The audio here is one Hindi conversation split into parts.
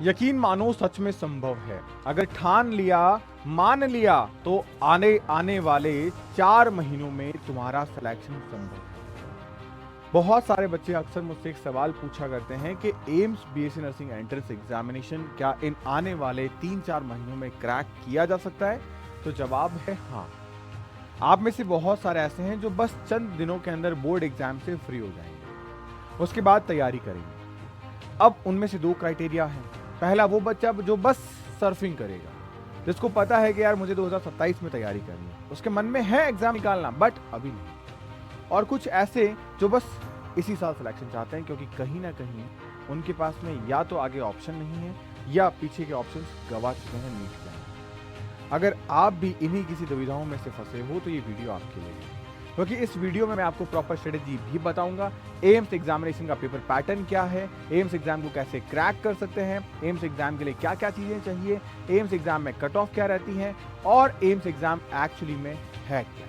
यकीन मानो सच में संभव है। अगर ठान लिया, मान लिया तो आने वाले 4 महीनों में तुम्हारा सिलेक्शन संभव है। बहुत सारे बच्चे अक्सर मुझसे एक सवाल पूछा करते हैं कि AIIMS BSc nursing entrance examination क्या इन आने वाले 3-4 महीनों में क्रैक किया जा सकता है? तो जवाब है हाँ। आप में से बहुत सारे ऐसे हैं जो बस चंद दिनों के अंदर बोर्ड एग्जाम से फ्री हो जाएंगे, उसके बाद तैयारी करेंगे। अब उनमें से 2 क्राइटेरिया हैं। पहला वो बच्चा जो बस सर्फिंग करेगा, जिसको पता है कि यार मुझे 2027 में तैयारी करनी है, उसके मन में है एग्जाम निकालना बट अभी नहीं। और कुछ ऐसे जो बस इसी साल सिलेक्शन चाहते हैं, क्योंकि कहीं ना कहीं उनके पास में या तो आगे ऑप्शन नहीं है या पीछे के ऑप्शंस गवा चुके हैं नीट के। अगर आप भी इन्हीं किसी दुविधाओं में से फंसे हो तो ये वीडियो आपके लिए है, क्योंकि इस वीडियो में मैं आपको प्रॉपर स्ट्रेटेजी भी बताऊंगा। एम्स एग्जामिनेशन का पेपर पैटर्न क्या है, एम्स एग्जाम को कैसे क्रैक कर सकते हैं, एम्स एग्जाम के लिए क्या क्या चीजें चाहिए, एम्स एग्जाम में कट ऑफ क्या रहती है और एम्स एग्जाम एक्चुअली में है क्या।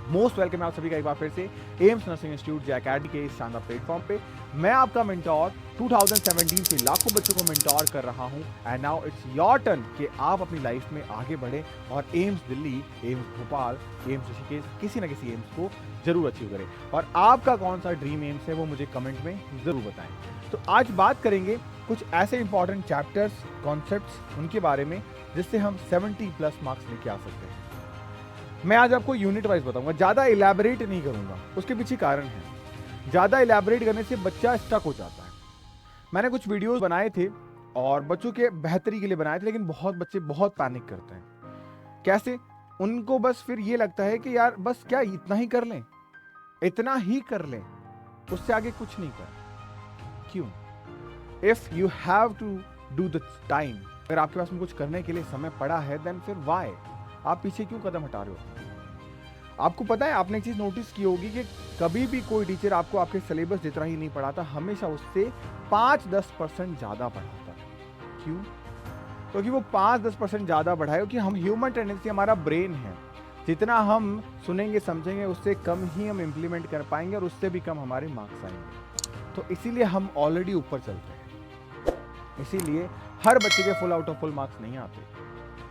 मोस्ट वेलकम आप सभी का एक बार फिर से एम्स नर्सिंग इंस्टीट्यूट जे अकेडमी के इस शानदार प्लेटफॉर्म पे। मैं आपका मेंटोर 2017 से लाखों बच्चों को मेंटोर कर रहा हूं and now it's your turn कि आप अपनी लाइफ में आगे बढ़े और AIIMS Delhi, AIIMS Bhopal, AIIMS Rishikesh, किसी ना किसी एम्स को जरूर अचीव करें। और आपका कौन सा ड्रीम एम्स है वो मुझे कमेंट में जरूर बताएं। तो आज बात करेंगे कुछ ऐसे इंपॉर्टेंट चैप्टर्स, कॉन्सेप्ट्स उनके बारे में जिससे हम 70+ मार्क्स लेके आ सकते हैं। मैं आज आपको यूनिट वाइज बताऊंगा, ज्यादा इलैबोरेट नहीं करूंगा। उसके पीछे कारण है, ज्यादा इलैबोरेट करने से बच्चा स्टक हो जाता है। मैंने कुछ वीडियोस बनाए थे और बच्चों के बेहतरी के लिए बनाए थे, लेकिन बहुत बच्चे बहुत पैनिक करते हैं। कैसे? उनको बस फिर ये लगता है कि यार बस क्या इतना ही कर लें, इतना ही कर लें, उससे आगे कुछ नहीं कर। क्यों? If you have to do the time, अगर आपके पास में कुछ करने के लिए समय पड़ा है देन फिर वाई आप पीछे क्यों कदम हटा रहे हो? आपको पता है, आपने एक चीज नोटिस की होगी कि कभी भी कोई टीचर आपको आपके सिलेबस जितना ही नहीं पढ़ाता, हमेशा उससे 5-10% ज्यादा पढ़ाता है। क्यों? क्योंकि वो 5-10% ज्यादा पढ़ाए, क्योंकि हम ह्यूमन टेंडेंसी, हमारा ब्रेन है, जितना हम सुनेंगे समझेंगे उससे कम ही हम इंप्लीमेंट कर पाएंगे और उससे भी कम हमारे मार्क्स आएंगे। तो इसीलिए हम ऑलरेडी ऊपर चलते हैं। इसीलिए हर बच्चे के full out of full marks नहीं आते।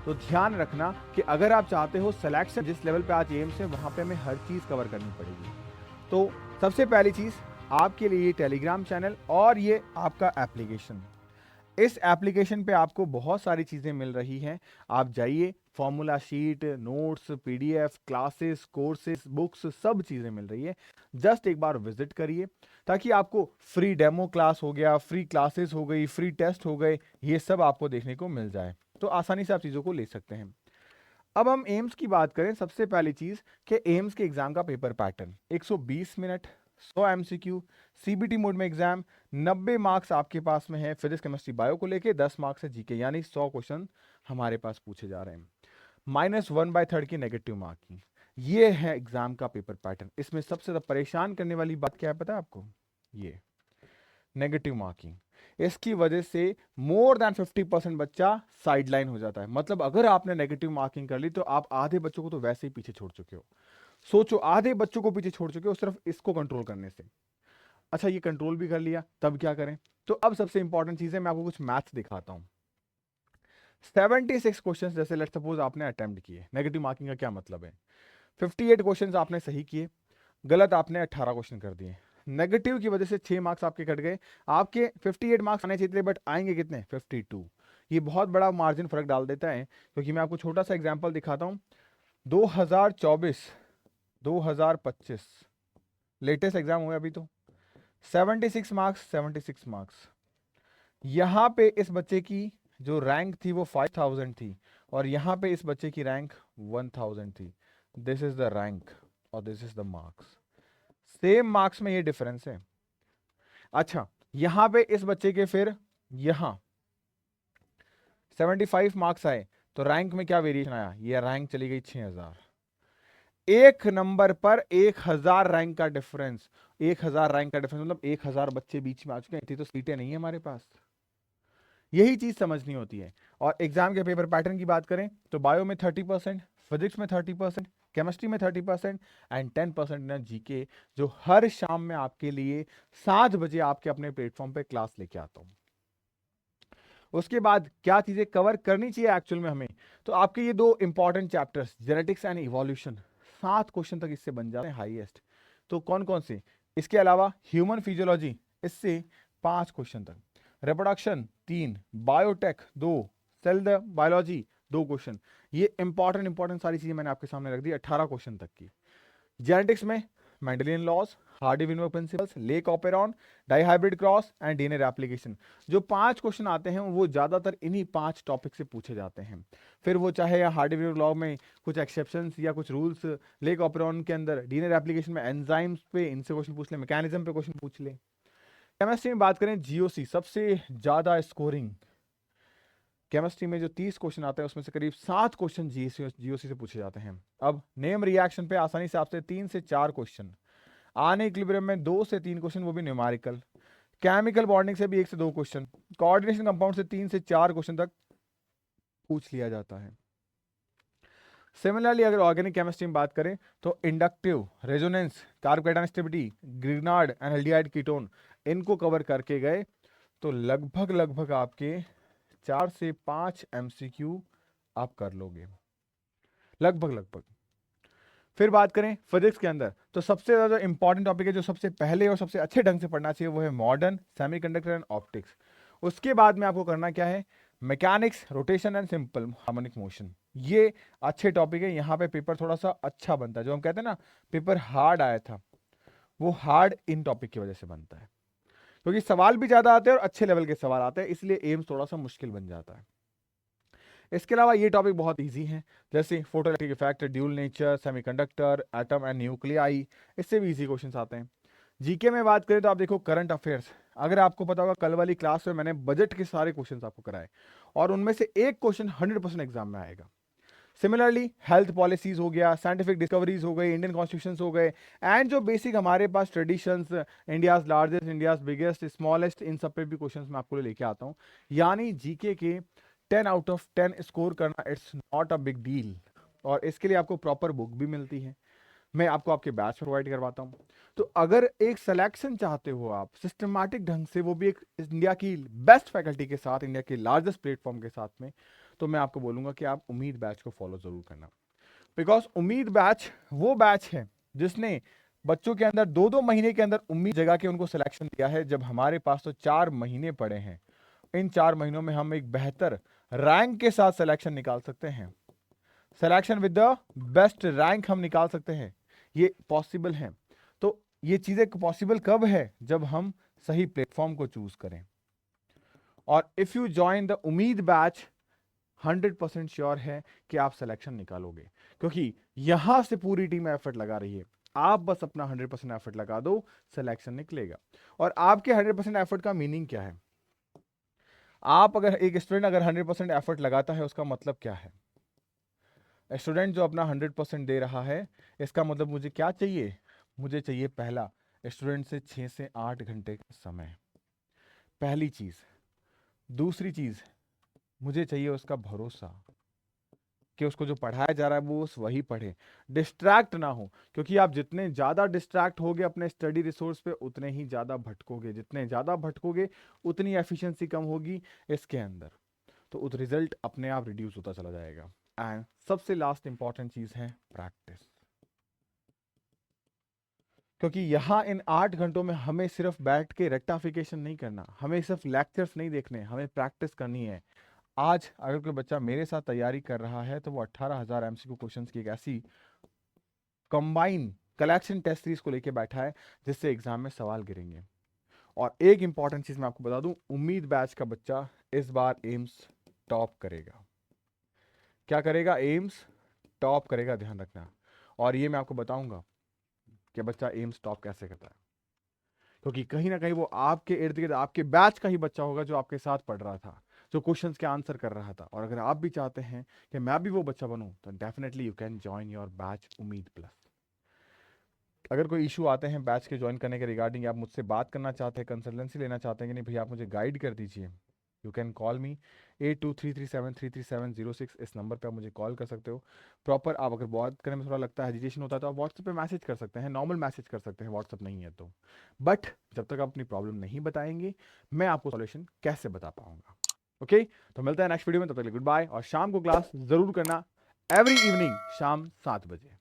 तो ध्यान रखना कि अगर आप चाहते हो सिलेक्शन जिस लेवल पे आज एम्स है वहां पे हमें हर चीज कवर करनी पड़ेगी। तो सबसे पहली चीज आपके लिए ये टेलीग्राम चैनल और ये आपका एप्लीकेशन। इस एप्लीकेशन पे आपको बहुत सारी चीजें मिल रही हैं। आप जाइए, formula sheet, notes, PDF, classes, courses, books, सब चीजें मिल रही है। जस्ट एक बार विजिट करिए ताकि आपको फ्री डेमो क्लास हो गया, फ्री क्लासेस हो गई, फ्री टेस्ट हो गए, ये सब आपको देखने को मिल जाए, तो आसानी से आप चीजों को ले सकते हैं। अब हम एम्स की बात करें, सबसे पहली चीज कि एम्स के एग्जाम का paper pattern 120 minute, 100 MCQ, CBT mode में एग्जाम, 90 मार्क्स आपके पास में है फिजिक्स केमिस्ट्री बायो को लेके, 10 मार्क्स है जीके, यानी 100 क्वेश्चन हमारे पास पूछे जा रहे हैं। -1/3 की नेगेटिव मार्किंग, ये है एग्जाम का पेपर पैटर्न। इसमें सबसे ज्यादा परेशान करने वाली बात क्या है पता है आपको? ये नेगेटिव मार्किंग। इसकी वजह से मोर देन 50% बच्चा साइडलाइन हो जाता है। मतलब अगर आपने नेगेटिव मार्किंग कर ली तो आप आधे बच्चों को तो वैसे ही पीछे छोड़ चुके हो। सोचो, आधे बच्चों को पीछे छोड़ चुके हो सिर्फ इसको कंट्रोल करने से। अच्छा, ये कंट्रोल भी कर लिया, तब क्या करें? तो अब सबसे इंपॉर्टेंट चीज है, मैं आपको कुछ मैथ्स दिखाता हूं। 76 क्वेश्चंस जैसे लेट्स सपोज आपने अटेम्प्ट किए, नेगेटिव मार्किंग का क्या मतलब है? 58 क्वेश्चंस आपने सही किए, गलत आपने 18 क्वेश्चन कर दिए, नेगेटिव की वजह से 6 मार्क्स आपके कट गए। आपके 58 मार्क्स आने चाहिए थे बट आएंगे कितने? 52। ये बहुत बड़ा मार्जिन फर्क डाल देता है, क्योंकि मैं आपको छोटा सा एग्जांपल दिखाता हूं। 2024 2025 लेटेस्ट एग्जाम हुआ अभी तो, 76 मार्क्स, 76 मार्क्स। यहां पे इस बच्चे की जो रैंक थी वो 5000 थी और यहां पे इस बच्चे की रैंक 1000 थी। दिस इज द रैंक और this is the marks. Same marks में ये डिफरेंस है। अच्छा, यहां पे इस बच्चे के फिर यहां 75 मार्क्स आए तो रैंक में क्या वेरिएशन आया? ये रैंक चली गई 6000। एक नंबर पर 1000 रैंक का डिफरेंस। 1000 रैंक का डिफरेंस मतलब 1000 बच्चे बीच में आ चुके हैं। इतनी तो सीटें नहीं है हमारे पास। यही चीज समझनी होती है। और एग्जाम के पेपर पैटर्न की बात करें तो बायो में 30%, फिजिक्स में 30%, केमिस्ट्री में 30% एंड 10% जीके, जो हर शाम में आपके लिए 7 बजे आपके अपने प्लेटफॉर्म पे क्लास लेके आता हूं। उसके बाद क्या चीजें कवर करनी चाहिए एक्चुअल में हमें, तो आपके ये दो important chapters genetics and evolution 7 question तक इससे बन जाते हैं हाईएस्ट। तो कौन कौन से, इसके अलावा ह्यूमन फिजियोलॉजी इससे 5 क्वेश्चन तक, reproduction 3, biotech 2, cell biology 2 question. ये इंपॉर्टेंट सारी चीजें मैंने आपके सामने रख दी 18 क्वेश्चन तक की। जेनेटिक्स में Mendelian laws, Hardy Weinberg principles, lac operon, dihybrid cross and DNA replication, जो 5 क्वेश्चन आते हैं वो ज्यादातर इन्हीं 5 टॉपिक से पूछे जाते हैं। फिर वो चाहे हार्डी-विनर लॉ में कुछ एक्सेप्शंस या कुछ रूल्स, लेक ऑपेरॉन के अंदर डीएनए रेप्लिकेशन में एंजाइम्स पे इनसे क्वेश्चन पूछ ले, मैकेनिज्म पे क्वेश्चन पूछ ले। केमिस्ट्री में बात करें जीओसी सबसे ज्यादा स्कोरिंग, केमिस्ट्री में जो 30 क्वेश्चन आते हैं उसमें से करीब 7 क्वेश्चन जीओसी से पूछे जाते हैं। अब नेम रिएक्शन पे आसानी से आपसे 3 से 4 क्वेश्चन, आने इक्विलिब्रियम में 2 से 3 क्वेश्चन वो भी न्यूमेरिकल, केमिकल बॉन्डिंग से भी 1 से 2 क्वेश्चन, कोऑर्डिनेशन कंपाउंड से 3 से 4 क्वेश्चन तक पूछ लिया जाता है। सिमिलरली अगर ऑर्गेनिक केमिस्ट्री में बात करें तो inductive, resonance, carbocation stability, Grignard and aldehyde ketone, इनको कवर करके गए तो लगभग आपके 4 से 5 एमसीक्यू आप कर लोगे, लगभग। फिर बात करें फिजिक्स के अंदर तो सबसे ज्यादा इंपॉर्टेंट टॉपिक है जो सबसे पहले और सबसे अच्छे ढंग से पढ़ना चाहिए वो है मॉडर्न सेमीकंडक्टर एंड ऑप्टिक्स। उसके बाद में आपको करना क्या है, mechanics, rotation and simple harmonic motion. ये अच्छे टॉपिक है, यहाँ पे पेपर थोड़ा सा अच्छा बनता है। जो हम कहते हैं ना पेपर हार्ड आया था, वो हार्ड इन टॉपिक की वजह से बनता है, क्योंकि सवाल भी ज्यादा आते हैं और अच्छे लेवल के सवाल आते हैं, इसलिए एम्स थोड़ा सा मुश्किल बन जाता है। इसके अलावा ये टॉपिक बहुत इजी हैं, जैसे photoelectric effect, dual nature, semiconductor, atom and nuclei, इससे भी इजी क्वेश्चंस आते हैं। जीके में बात करें तो आप देखो करंट अफेयर्स, अगर आपको पता होगा कल वाली क्लास में मैंने बजट के सारे क्वेश्चंस आपको कराए और उनमें से एक क्वेश्चन 100% एग्जाम में आएगा। सिमिलरली हेल्थ पॉलिसीज हो गया, साइंटिफिक डिस्कवरीज हो गई, इंडियन कॉन्स्टिट्यूशन हो गए, एंड जो बेसिक हमारे पास traditions, India's largest, India's biggest, smallest, इन सब पे भी क्वेश्चंस मैं आपको लेके आता हूँ। यानी जीके के 10 आउट ऑफ 10 स्कोर करना it's not a big deal, और इसके लिए आपको प्रॉपर बुक भी मिलती है, मैं आपको आपके बैच प्रोवाइड करवाता हूँ। तो अगर एक सिलेक्शन चाहते हो आप सिस्टमैटिक ढंग से, वो भी एक इंडिया की बेस्ट फैकल्टी के साथ, इंडिया के लार्जेस्ट प्लेटफॉर्म के साथ में, तो मैं आपको बोलूंगा कि आप उम्मीद बैच को फॉलो जरूर करना। बिकॉज उम्मीद बैच वो बैच है जिसने बच्चों के अंदर 2-2 महीने के अंदर उम्मीद जगा के उनको सिलेक्शन दिया है, जब हमारे पास तो 4 महीने पड़े हैं। इन 4 महीनों में हम एक बेहतर रैंक के साथ सिलेक्शन निकाल सकते हैं, selection with the best rank हम निकाल सकते हैं, ये पॉसिबल है। तो ये चीजें पॉसिबल कब है, जब हम सही प्लेटफॉर्म को चूज करें। और इफ यू ज्वाइन द उम्मीद बैच 100% श्योर है कि आप सिलेक्शन निकालोगे, क्योंकि यहां से पूरी टीम एफर्ट लगा रही है। आप बस अपना 100% एफर्ट लगा दो, सिलेक्शन निकलेगा। और आपके 100% एफर्ट का मीनिंग क्या है, आप अगर एक स्टूडेंट अगर 100% एफर्ट लगाता है उसका मतलब क्या है, स्टूडेंट जो अपना 100% दे रहा है, इसका मतलब मुझे क्या चाहिए, मुझे चाहिए पहला स्टूडेंट से 6 से 8 घंटे का समय, पहली चीज। दूसरी चीज, मुझे चाहिए उसका भरोसा कि उसको जो पढ़ाया जा रहा है वो वही पढ़े, डिस्ट्रैक्ट ना हो, क्योंकि आप जितने ज्यादा डिस्ट्रैक्ट होगे अपने स्टडी रिसोर्स पे उतने ही ज्यादा भटकोगे, जितने ज्यादा भटकोगे उतनी एफिशिएंसी कम होगी इसके अंदर, तो रिजल्ट अपने आप रिड्यूस होता चला जाएगा। एंड सबसे लास्ट इंपॉर्टेंट चीज है प्रैक्टिस, क्योंकि यहाँ इन 8 घंटों में हमें सिर्फ बैठ के रेक्टाफिकेशन नहीं करना, हमें सिर्फ लेक्चर्स नहीं देखने, हमें प्रैक्टिस करनी है। आज अगर कोई बच्चा मेरे साथ तैयारी कर रहा है तो वो 18,000 एमसीक्यू क्वेश्चंस की एक ऐसी कंबाइन कलेक्शन टेस्ट सीरीज को लेके बैठा है जिससे एग्जाम में सवाल गिरेंगे। और एक इंपॉर्टेंट चीज मैं आपको बता दूं, उम्मीद बैच का बच्चा इस बार एम्स टॉप करेगा। क्या करेगा, एम्स टॉप करेगा, ध्यान रखना। और ये मैं आपको बताऊंगा कि बच्चा एम्स टॉप कैसे करता है, क्योंकि कहीं ना कहीं वो आपके इर्द गिर्द आपके बैच का ही बच्चा होगा जो आपके साथ पढ़ रहा था, जो क्वेश्चंस के आंसर कर रहा था। और अगर आप भी चाहते हैं कि मैं भी वो बच्चा बनूं तो definitely you can join your batch उम्मीद प्लस। अगर कोई इशू आते हैं बैच के ज्वाइन करने के रिगार्डिंग, आप मुझसे बात करना चाहते हैं, कंसल्टेंसी लेना चाहते हैं कि नहीं भैया आप मुझे गाइड कर दीजिए, यू कैन कॉल मी 8233733706, इस नंबर पे आप मुझे कॉल कर सकते हो। प्रॉपर आप अगर बात करने में थोड़ा लगता है, हेजिटेशन होता है, तो आप व्हाट्सएप पे मैसेज कर सकते हैं, नॉर्मल मैसेज कर सकते हैं, व्हाट्सएप नहीं है तो। बट जब तक आप अपनी प्रॉब्लम नहीं बताएंगे मैं आपको सॉल्यूशन कैसे बता पाऊंगा। ओके, तो मिलते हैं नेक्स्ट वीडियो में, तब तक के लिए गुड बाय। और शाम को क्लास जरूर करना, एवरी इवनिंग शाम 7 बजे।